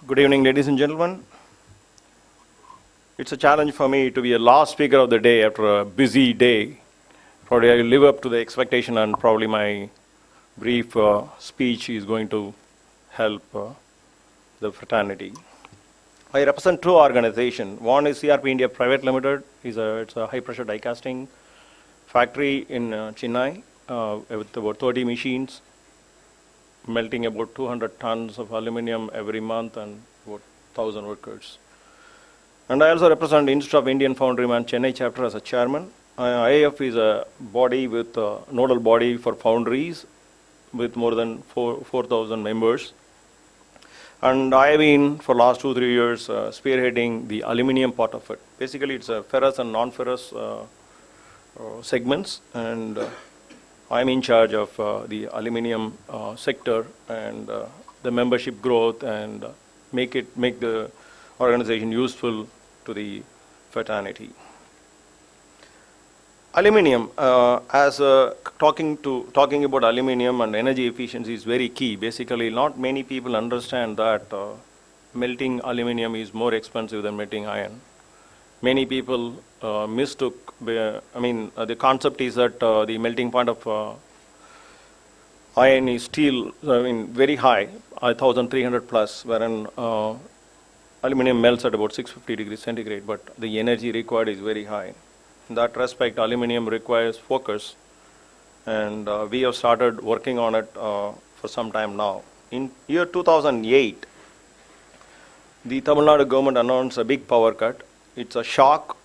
Good evening, ladies and gentlemen. It's a challenge for me to be a last speaker of the day after a busy day. Probably I will live up to the expectation, and probably my brief speech is going to help the fraternity. I represent two organizations. One is CRP India Private Limited. It's a high-pressure die casting factory in Chennai with about 30 machines, melting about 200 tons of aluminum every month and about 1,000 workers. And I also represent the Institute of Indian Foundryman Chennai chapter as a chairman. IIF is a body with a nodal body for foundries with more than 4,000 members. And I have been for last 2-3 years spearheading the aluminum part of it. Basically, it's a ferrous and non-ferrous segments, and I'm in charge of the aluminum sector and the membership growth and make the organization useful to the fraternity. Aluminum, talking about aluminum and energy efficiency is very key. Basically, not many people understand that melting aluminum is more expensive than melting iron. Many people mistook. The concept is that the melting point of iron is still, very high, 1,300 plus, wherein aluminum melts at about 650 degrees centigrade, but the energy required is very high. In that respect, aluminum requires focus, and we have started working on it for some time now. In year 2008, the Tamil Nadu government announced a big power cut. It's a shock,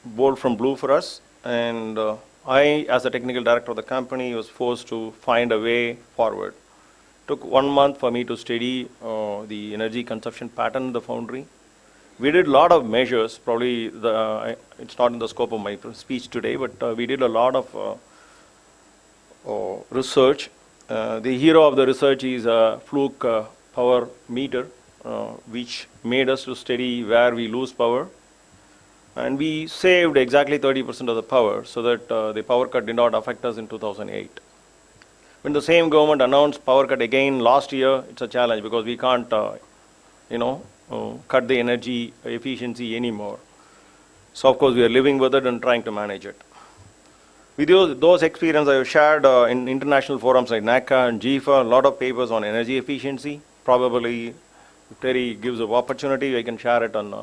bold from blue for us, and I, as the technical director of the company, was forced to find a way forward. It took 1 month for me to study the energy consumption pattern in the foundry. We did a lot of measures. Probably it's not in the scope of my speech today, but we did a lot of research. The hero of the research is a Fluke power meter, which made us to study where we lose power. And we saved exactly 30% of the power, so that the power cut did not affect us in 2008. When the same government announced power cut again last year, it's a challenge because we can't, cut the energy efficiency anymore. So of course we are living with it and trying to manage it. With those experiences I have shared in international forums like NACA and GIFA, a lot of papers on energy efficiency. Probably if Terry gives an opportunity, I can share it on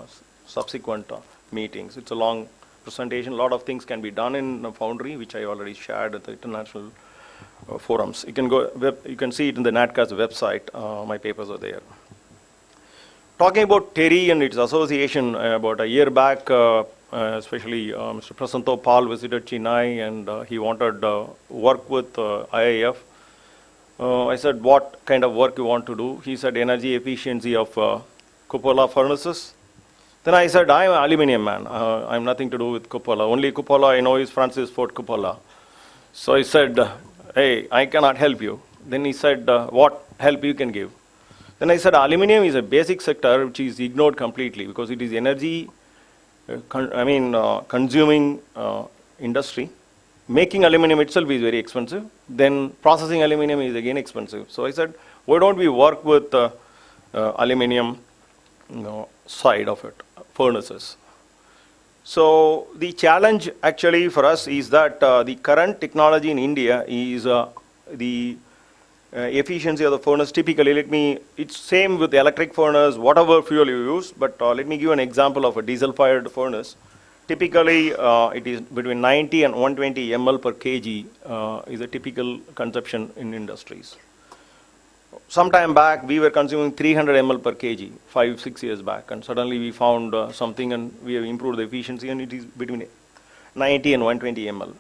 subsequent meetings. It's a long presentation. A lot of things can be done in a foundry, which I already shared at the international forums. You can see it in the NATCA's website. My papers are there. Talking about TERI and its association, about a year back, especially Mr. Prasanto Pal visited Chennai, and he wanted work with IIF. I said, what kind of work you want to do? He said, energy efficiency of cupola furnaces. Then I said, I'm an aluminum man. I'm nothing to do with cupola. Only cupola I know is Francis Ford Coppola. So I said, hey, I cannot help you. Then he said, what help you can give? Then I said, aluminum is a basic sector which is ignored completely because it is energy consuming industry. Making aluminum itself is very expensive. Then processing aluminum is again expensive. So I said, why don't we work with aluminum side of it, furnaces. So the challenge actually for us is that the current technology in India is the efficiency of the furnace. Typically, it's same with the electric furnace, whatever fuel you use, but let me give an example of a diesel-fired furnace. Typically, it is between 90 and 120 ml per kg is a typical consumption in industries. Some time back, we were consuming 300 ml per kg, 5-6 years back, and suddenly we found something and we have improved the efficiency, and it is between 90 and 120 ml.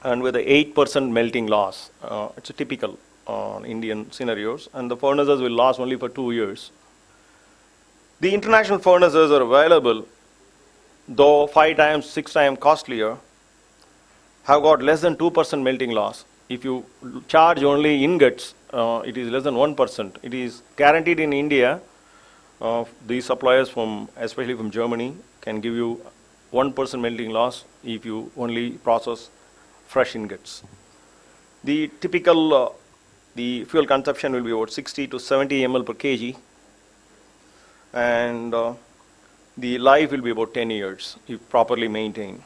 And with the 8% melting loss, it's a typical Indian scenarios, and the furnaces will last only for 2 years. The international furnaces are available, though 5 times, 6 times costlier, have got less than 2% melting loss. If you charge only ingots, it is less than 1%. It is guaranteed in India. These suppliers, especially from Germany, can give you 1% melting loss if you only process fresh ingots. The typical the fuel consumption will be about 60 to 70 ml per kg. and the life will be about 10 years if properly maintained.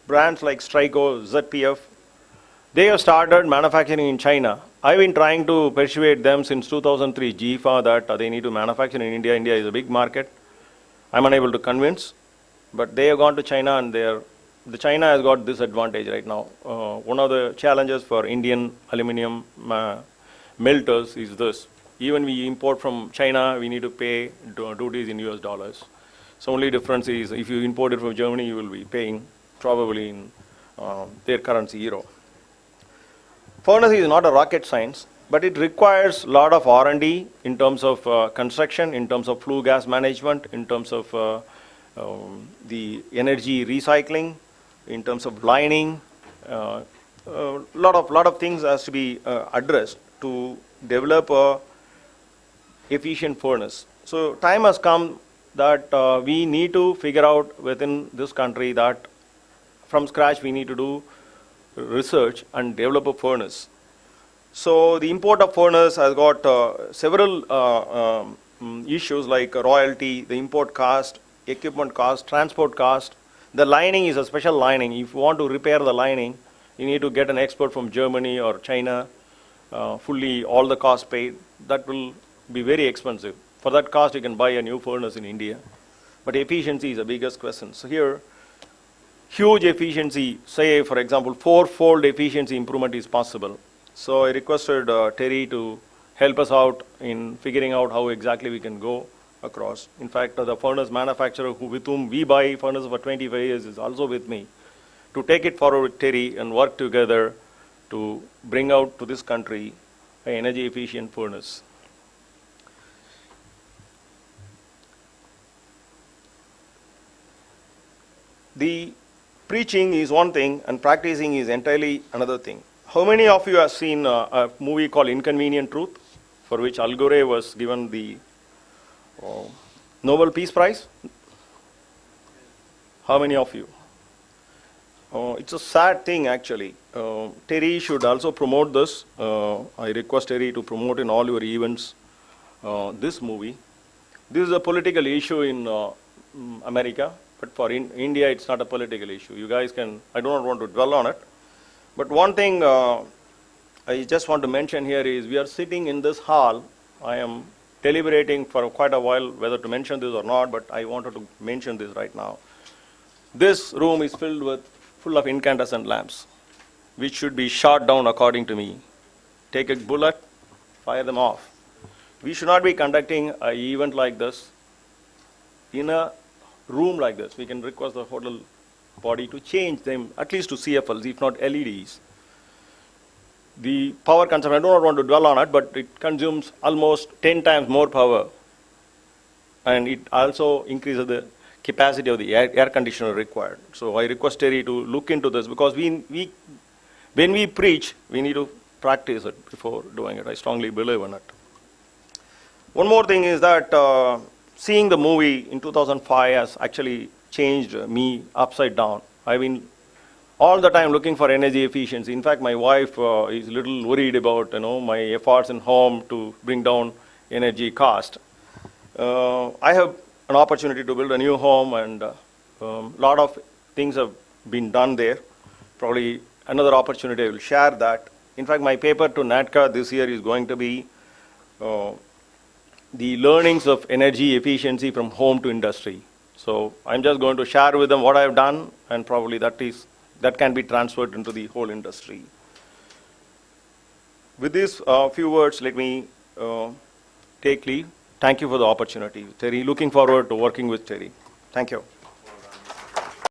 Brands like Stryko, ZPF, they have started manufacturing in China. I've been trying to persuade them since 2003, GIFA, that they need to manufacture in India. India is a big market. I'm unable to convince, but they have gone to China, and the China has got this advantage right now. One of the challenges for Indian aluminum melters is this. Even we import from China, we need to pay duties in US dollars. So only difference is if you import it from Germany, you will be paying probably in their currency, euro. Furnace is not a rocket science, but it requires a lot of R&D in terms of construction, in terms of flue gas management, in terms of the energy recycling, in terms of lining. Lot of things has to be addressed to develop a efficient furnace. So time has come that we need to figure out within this country that from scratch we need to do research and develop a furnace. So the import of furnace has got several issues like royalty, the import cost, equipment cost, transport cost. The lining is a special lining. If you want to repair the lining, you need to get an expert from Germany or China, fully all the cost paid. That will be very expensive. For that cost, you can buy a new furnace in India. But efficiency is the biggest question. So here, huge efficiency, say for example, 4-fold efficiency improvement is possible. So I requested Terry to help us out in figuring out how exactly we can go across. In fact, the furnace manufacturer with whom we buy furnace for 25 years is also with me to take it forward with Terry and work together to bring out to this country an energy efficient furnace. The preaching is one thing and practicing is entirely another thing. How many of you have seen a movie called Inconvenient Truth, for which Al Gore was given the Nobel Peace Prize? How many of you? It's a sad thing actually. Terry should also promote this. I request Terry to promote in all your events this movie. This is a political issue in America, but for India it's not a political issue. You guys can, I do not want to dwell on it. But one thing I just want to mention here is we are sitting in this hall. I am deliberating for quite a while whether to mention this or not, but I wanted to mention this right now. This room is full of incandescent lamps, which should be shot down according to me. Take a bullet, fire them off. We should not be conducting an event like this in a room like this. We can request the hotel body to change them at least to CFLs, if not LEDs. The power consumption, I do not want to dwell on it, but it consumes almost 10 times more power. And it also increases the capacity of the air conditioner required. So I request Terry to look into this because when we preach, we need to practice it before doing it. I strongly believe in it. One more thing is that seeing the movie in 2005 has actually changed me upside down. I've been all the time looking for energy efficiency. In fact, my wife is a little worried about my efforts in home to bring down energy cost. I have an opportunity to build a new home, and a lot of things have been done there. Probably another opportunity I will share that. In fact, my paper to NADCA this year is going to be the learnings of energy efficiency from home to industry. So I'm just going to share with them what I've done, and probably that can be transferred into the whole industry. With these few words, let me take leave. Thank you for the opportunity. Terry, looking forward to working with Terry. Thank you.